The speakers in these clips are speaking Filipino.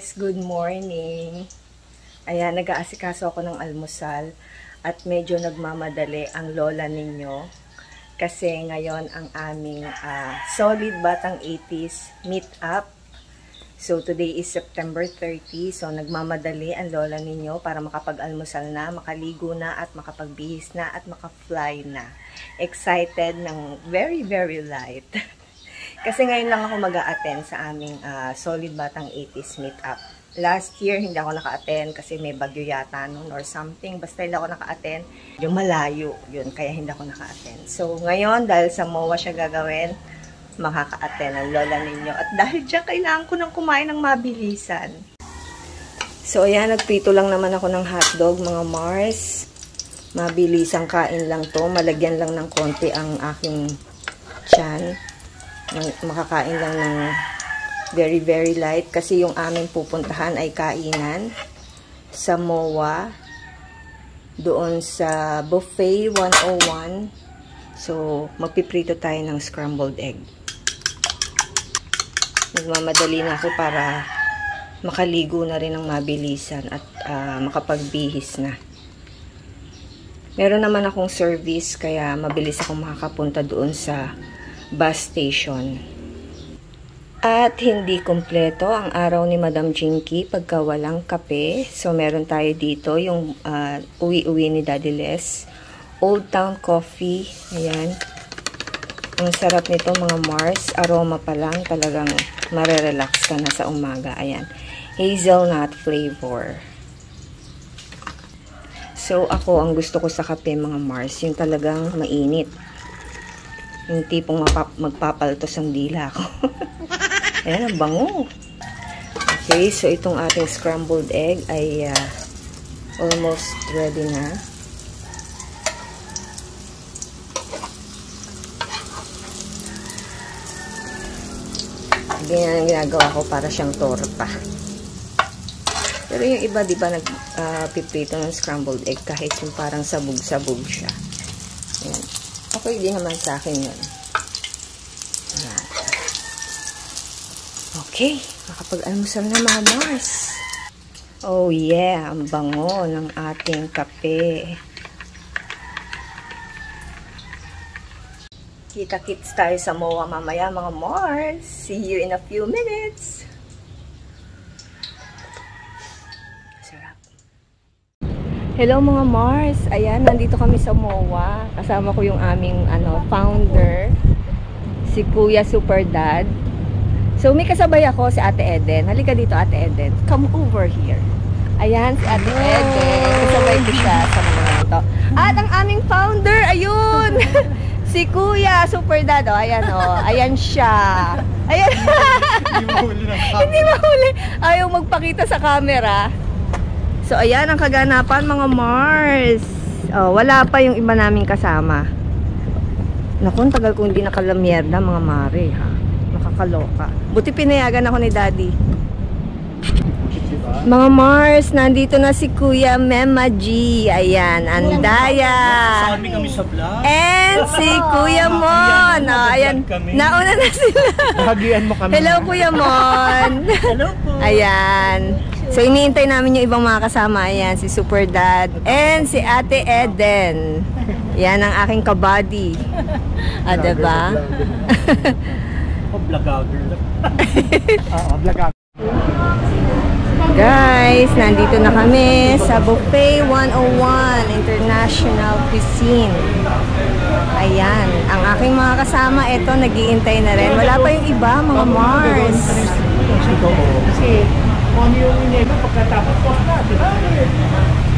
Mars, good morning. Ayan, nag-aasikaso ako ng almusal at medyo nagmamadali ang lola ninyo kasi ngayon ang aming Solid Batang 80s meet up. So today is September 30, so nagmamadali ang lola ninyo para makapag-almusal na, makaligo na at makapagbihis na at makafly na. Excited ng very light. Kasi ngayon lang ako mag-a-attend sa aming Solid Batang 80s meetup. Last year, hindi ako naka-attend kasi may bagyo yata noon or something. Basta hindi ako naka-attend. Yung malayo, yun. Kaya hindi ako naka-attend. So, ngayon, dahil sa MOA siya gagawin, makaka-attend ang lola ninyo. At dahil dyan, kailangan ko nang kumain ng mabilisan. So, ayan, nagprito lang naman ako ng hotdog, mga Mars. Mabilisang kain lang to. Malagyan lang ng konti ang aking tiyan. Makakain lang ng very light kasi yung aming pupuntahan ay kainan sa MOA doon sa Buffet 101. So magpiprito tayo ng scrambled egg. Nagmamadali na ako para makaligo na rin ng mabilisan at makapagbihis na. Meron naman akong service kaya mabilis akong makakapunta doon sa bus station. At hindi kumpleto ang araw ni Madam Jinky pagka walang kape. So meron tayo dito yung uwi-uwi ni Daddy Les. Old Town Coffee. Ayan. Ang sarap nito mga Mars. Aroma pa lang. Talagang marerelax ka na sa umaga. Ayan. Hazelnut flavor. So ako ang gusto ko sa kape mga Mars. Yung talagang mainit. Yung tipong magpapaltos ang dila ko. Ayan, ang bango. Okay, so itong ating scrambled egg ay almost ready na. Ganyan ang ginagawa ko para siyang torta. Pero yung iba, di ba, nagpiprito ng scrambled egg kahit yung parang sabog-sabog siya. Ayan. Okay din naman sa akin yun. Ayan. Okay, makapag-almusal na mga Mars. Oh yeah, ang bango ng ating kape. Kita-kits tayo sa MOA mamaya mga Mars. See you in a few minutes. Sarap. Hello mga Mars. Ayan, nandito kami sa MOA. Kasama ko yung aming founder, si Kuya Super Dad. So, may kasabay ako si Ate Eden. Halika dito, Ate Eden. Come over here. Ayan, si Ate Eden. Kasabay ko siya sa mga ito. At ang aming founder, ayun! Si Kuya Super Dad. O, ayan o. Ayan siya. Ayan. Hindi mahuli ng camera. Hindi mahuli. Ayaw magpakita sa camera. So, ayan ang kaganapan, mga Mars. Oh, wala pa yung iba naming kasama. Naku, tagal kong hindi nakalamyerda, mga Mare, ha? Nakakaloka. Buti pinayagan ako ni Daddy. Mga Mars, nandito na si Kuya Mema G. Ayan, Andaya. Kami sa vlog. And si Kuya Mon. Ayan, nauna na sila. Bahagian mo kami. Hello, Kuya Mon. Hello po. Ayan. So, iniintay namin yung ibang mga kasama. Ayan, si Super Dad. And si Ate Eden. Yan ang aking kabady. Ah, diba? Vlogger. Oo, vlogger. Guys, nandito na kami sa Buffet 101 International Cuisine. Ayan, ang aking mga kasama, ito, nag-iintay na rin. Wala pa yung iba, mga Mars. Kasi, kung yung inyo, pagkatapos po na,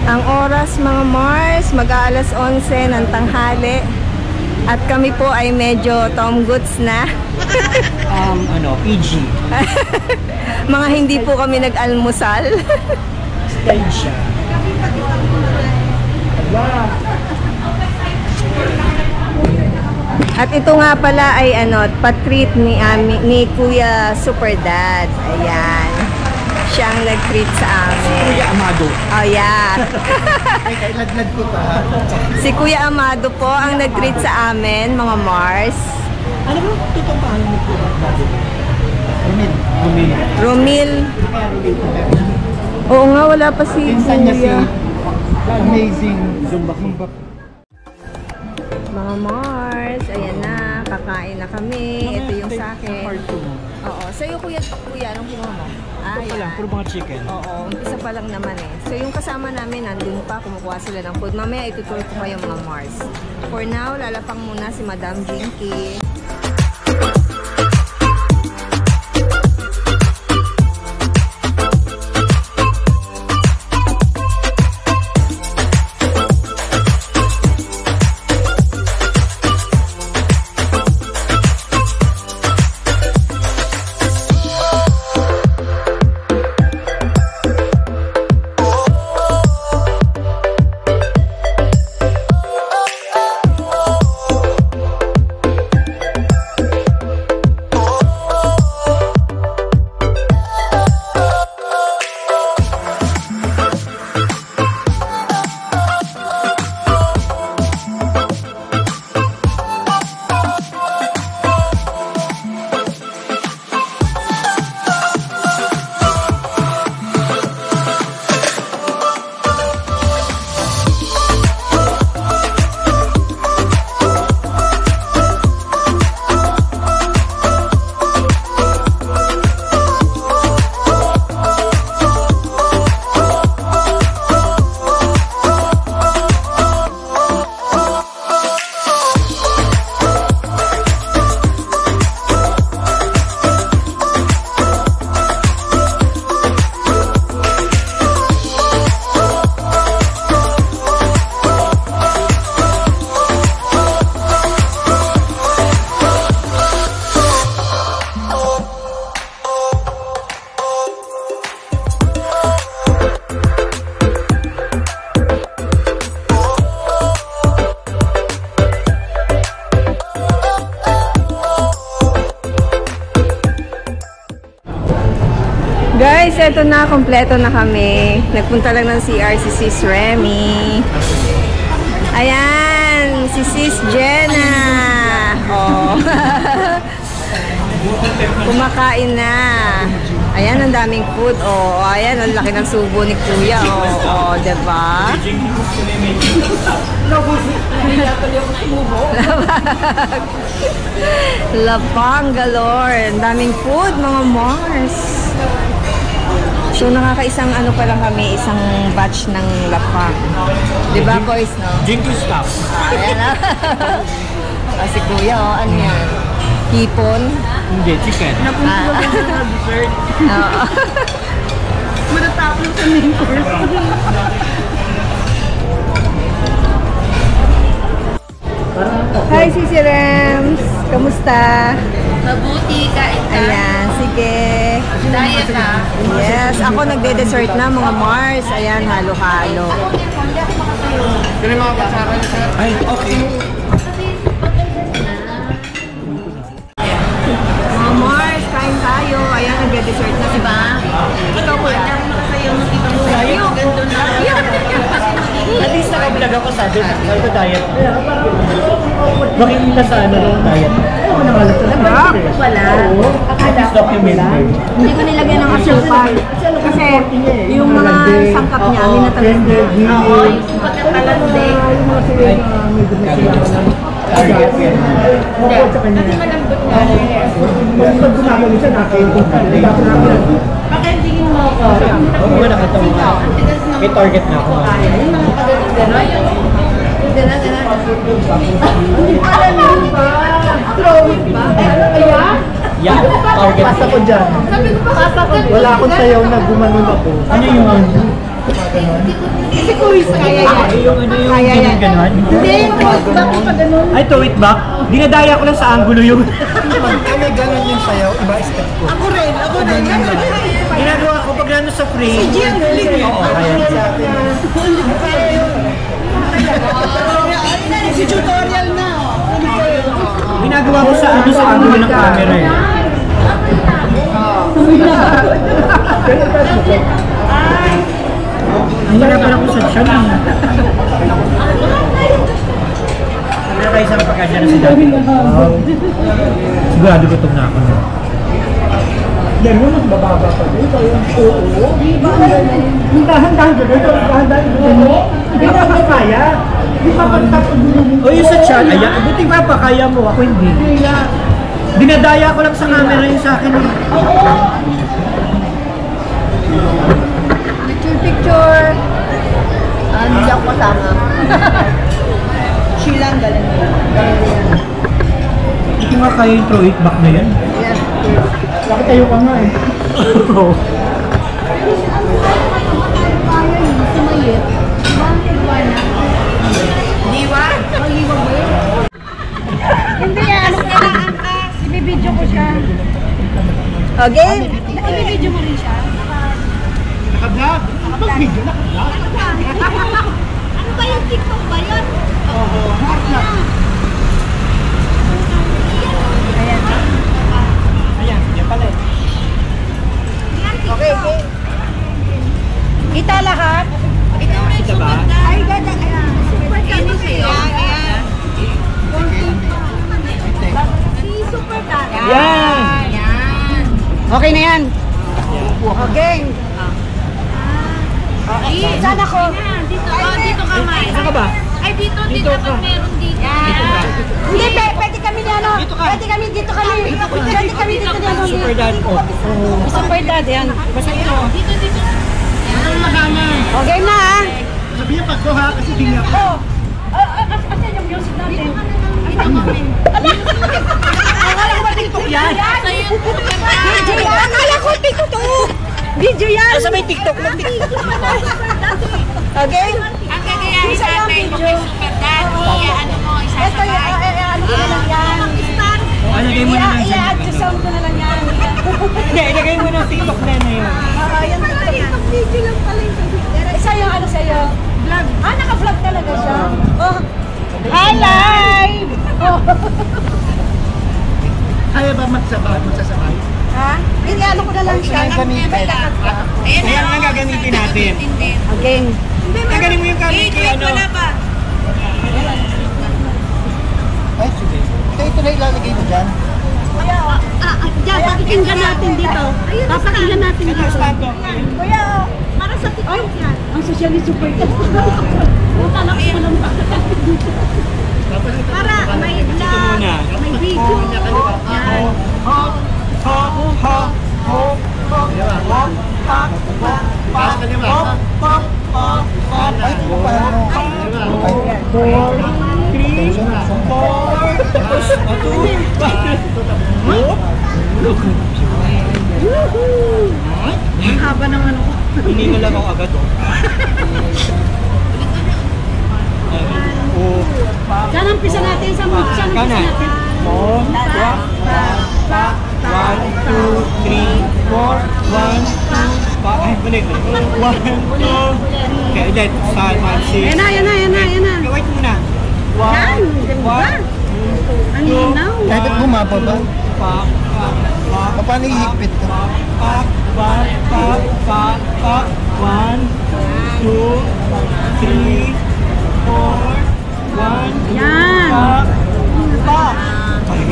ang oras, mga Mars, mag-aalas 11 ng tanghali. At kami po ay medyo Tom Goods na. PG. Mga hindi po kami nag-almusal. Stage siya. At ito nga pala ay pa-treat ni Kuya Super Dad. Ayan. Siya ang nag-treat sa amin. Kuya Amado. Oh yeah. Ay, kailadlad ko pa. Si Kuya Amado po ang nag-treat sa amin, mga Mars. Ano ba? Ito paano mo po? Romil. Romil. Oo nga, wala pa si Pinsan niya si Kuya. Amazing Zumba. Mga Mars, ayan na, kakain na kami. Ito yung sa akin. Part 2 mo. Oo, sa'yo kuya, anong kinuha mo? Ito lang, puro mga chicken. Oo, umpisa pa lang naman eh. So yung kasama namin, nandun pa, kumukuha sila ng food. Mamaya ituturo ko kayo mga Mars. For now, lalapang muna si Madam Jinky. Guys, eto na, kompleto na kami. Nagpunta lang ng CR si Sis Remy. Ayan, si Sis Jenna. Oh. Kumakain na. Ayan, ang daming food. Oh, ayan, ang laki ng subo ni Kuya. Oh, diba? Lapang galore. Ang daming food, mga Mars. So, nakakaisang ano pa lang kami, isang batch ng lapang. Diba, boys, no? Jinky stuff. Ayan na. Si Kuya, oh, ano yan? Hipon. Hindi, chicken. Ah. Dessert. Oo. Matatapos sa main course. Hi, Sisi Rems! Kamusta? Mabuti, kain ka. Ayan, sige. Diet na. Yes, ako nagde-dessert na, mga Mars. Ayan, halo-halo. Ay, okay. Mga Mars, kain tayo. Ayan, nagde-dessert na, diba? Ikaw po yan. Ayun, ganda na. At least naka-vlog ako sa diet. Makikita sa ano yung diet. Sarap pala. It's documented. Hindi ko nilagyan ng asukal. Kasi yung mga sangkap niya, minatalas niya. Oo, yung pagkatalande. Target yan. Kasi malambot nga. Pakendingin mo ako. Oo nga, nakita mo nga. May target na ako. Yung mga pagkatalande. Gana. Alam mo ba? Throwing ba? Kaya? Yeah, target. Pasa ko dyan. Sabi ko pa kasi. Wala akong sayaw na gumanon ako. Ano yung Si Kuis, kaya yan. yung ano yung Kaya yan. ganon? Hindi, bakit pa ganun? Ay, tuwit back? Dinadaya ko lang sa angulo yun. Kami ganon yung sayaw, iba step ko. Ako rin. Ginagawa ko pag nano sa free. Si Gian, oo, kaya. Si tutorial na. Ginagawa ko sa ano sa angulo ng camera eh. Nahihirapan ako sa tiyan eh. Sabi na tayo sa pagkasya na si Daddy. Sigurado gutom na ako. Yan mo, mas bababa pa din. Oo. Yung dahan-dahan ka dito, dahan-dahan mo. Hindi na ako kaya. Hindi pa pagtapos mo. O yung sa chat, ayan, buti pa pa kaya mo, ako hindi. Hindi na. Dinadaya ko lang sa camera yung sa akin. Picture. Hindi ako kasama. Silang galing nila. Hindi nga kaya yung throw it back na yan. Yes. Bakit tayo ka nga eh? Oo. Hindi yan. Ibibidyo ko siya. Okay? Ibibidyo mo rin siya. Naka-vlog? Mag-video, naka-vlog. Ano ba yung TikTok ba yun? Oo, naka-vlog. Ayan, yan pala eh. Okay, okay. Kita lahat? Kita ba? Ay, ganda. Super kami siya. Si Super Dad. Yan! Okay na yan. Okay. Saan ako? Dito ka, May. Saan ka ba? Ay, dito dapat meron dito. Hindi, pwede kami na ano. Pwede kami dito kami. Pwede kami dito na ano. Super dad ko. Super Dad, yan. Basta ito. Dito. Ano magana? Okay na ah. Sabi niya pag ha, kasi di nga. Oh. Asan yung music natin? Akala ko ba TikTok yan? Video yan? Akala ko TikTok. Video yan. Nasa may TikTok lang. Okay? Ang gagayahin Isa lang natin, video. yung super daddy, ano mo, Ito, isasabay. ano ko na lang yan. Ilagay mo na lang dyan. I-add to sound ko na lang yan. Hindi, ilagay mo ng TikTok na yun. Yan TikTok video lang pala yung isa yung ano sa'yo? Vlog. Ah, naka-vlog talaga siya? Oh. Hi, live! Oh. Kaya ba magsasabay? Ha? Hindi, ano ko na lang siya. Ayan ang gagamitin natin. Okay. Nagaling mo yung gamit kay ano. Wala ba? Ay, sige. Ito na ilalagay mo dyan. Diyan, pakinggan natin dito. Papakinggan natin dito. Kuya, para sa TikTok yan. Ang social ni Super Dad. Puta na ko lang para may vlog, muna. may video. Yan. Ang haba ng ano ko. Hindi na lang ako agad. Saan ang pisa natin? Saan ang pisa natin? 1, 2, 3, 4, 1, 2, ay, balik. 1, 2, okay, ulit. 5, 6. Yan na. Wait muna. Yan, ganda. Ang linaw. Kahit bumaba ba? Paano ihigpit to? 1, 2, 3, 4, 1, Yan.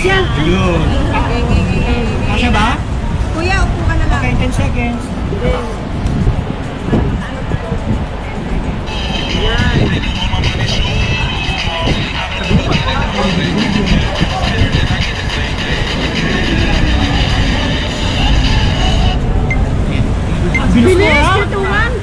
Yan. yun. Kasya ba? Kuya, upo ka na lang. Okay, 10 seconds. Bilis mo ha? Ito one.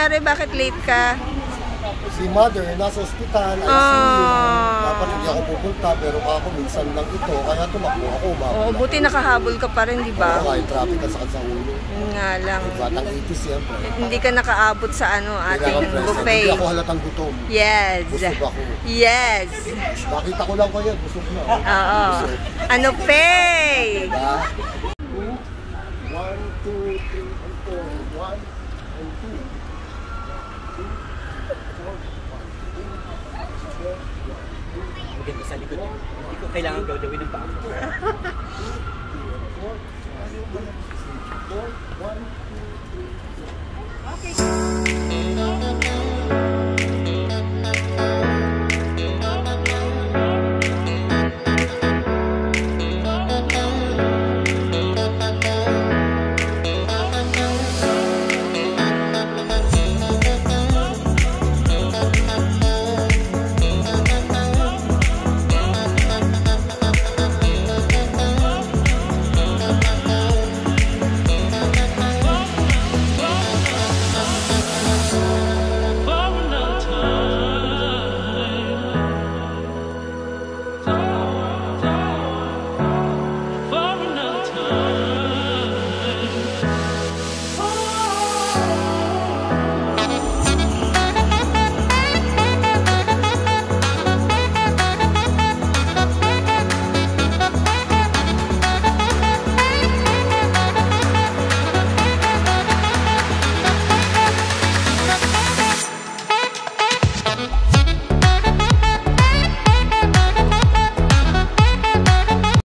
nangyari? Bakit late ka? Si mother, nasa ospital, ICU. Dapat hindi ako pupunta, pero ako minsan lang ito, kaya tumakbo ako. Oo, buti nakahabol ka pa rin, di ba? Oo, kahit traffic at sakit sa ulo. Yun nga lang. Batang 80 siyempre. Hindi ka nakaabot sa ano, ating Kailangan present. buffet. Hindi ako halatang gutom. Yes. Busog ako. Yes. Nakita ko lang ko yan, busog na. Oo. Ano, Faye? Diba? 1, 2, 3, and 4. 1 and 2. Maganda sa likod. Hindi ko kailangan gawin ng paa. Okay.